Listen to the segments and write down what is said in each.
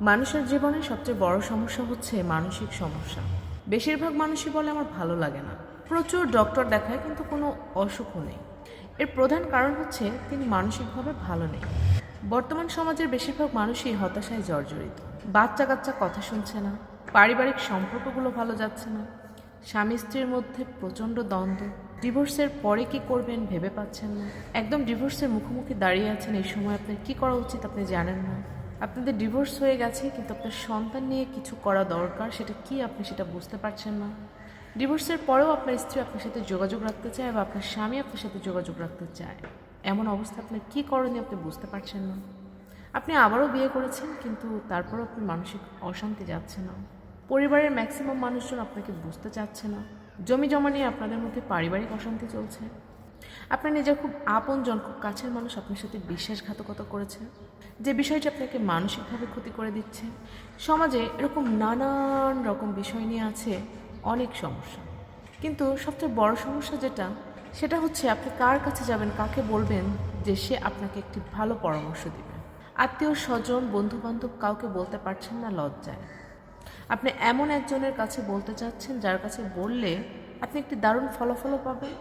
মানুষের জীবনে সবচেয়ে বড় সমস্যা হচ্ছে মানসিক সমস্যা। বেশিরভাগ মানুষই বলে আমার ভালো লাগে না, প্রচুর ডক্টর দেখায় কিন্তু কোনো অসুখও নেই। এর প্রধান কারণ হচ্ছে তিনি মানসিকভাবে ভালো নেই। বর্তমান সমাজের বেশিরভাগ মানুষই হতাশায় জর্জরিত। বাচ্চা কাচ্চা কথা শুনছে না, পারিবারিক সম্পর্কগুলো ভালো যাচ্ছে না, স্বামী স্ত্রীর মধ্যে প্রচণ্ড দ্বন্দ্ব, ডিভোর্সের পরে কি করবেন ভেবে পাচ্ছেন না, একদম ডিভোর্সের মুখোমুখি দাঁড়িয়ে আছেন, এই সময় আপনার কী করা উচিত আপনি জানেন না। আপনাদের ডিভোর্স হয়ে গেছে কিন্তু আপনার সন্তান নিয়ে কিছু করা দরকার, সেটা কি আপনি সেটা বুঝতে পারছেন না। ডিভোর্সের পরেও আপনার স্ত্রী আপনার সাথে যোগাযোগ রাখতে চায় বা আপনার স্বামী আপনার সাথে যোগাযোগ রাখতে চায়, এমন অবস্থা আপনার কী করণীয় আপনি বুঝতে পারছেন না। আপনি আবারও বিয়ে করেছেন কিন্তু তারপরও আপনার মানসিক অশান্তি যাচ্ছে না। পরিবারের ম্যাক্সিমাম মানুষজন আপনাকে বুঝতে চাচ্ছে না। জমি জমা নিয়ে আপনাদের মধ্যে পারিবারিক অশান্তি চলছে। আপনার নিজের খুব আপনজন, খুব কাছের মানুষ আপনার সাথে বিশ্বাসঘাতকতা করেছে, যে বিষয়টি আপনাকে মানসিকভাবে ক্ষতি করে দিচ্ছে। সমাজে এরকম নানান রকম বিষয় নিয়ে আছে অনেক সমস্যা, কিন্তু সবচেয়ে বড় সমস্যা সেটা হচ্ছে আপনি কার কাছে যাবেন, কাকে বলবেন যে সে আপনাকে একটি ভালো পরামর্শ দিবে। আত্মীয় স্বজন বন্ধুবান্ধব কাউকে বলতে পারছেন না লজ্জায়। আপনি এমন একজনের কাছে বলতে চাচ্ছেন যার কাছে বললে আপনি একটি দারুণ ফলাফলও পাবেন,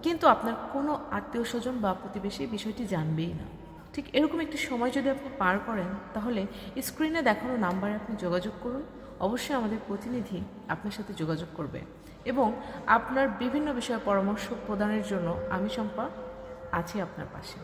কিন্তু আপনার কোনো আত্মীয় স্বজন বা প্রতিবেশী বিষয়টি জানবেই না। ঠিক এরকম একটি সময় যদি আপনি পার করেন, তাহলে স্ক্রিনে দেখানো নাম্বারে আপনি যোগাযোগ করুন। অবশ্যই আমাদের প্রতিনিধি আপনার সাথে যোগাযোগ করবে এবং আপনার বিভিন্ন বিষয়ে পরামর্শ প্রদানের জন্য আমি শম্পা আছি আপনার পাশে।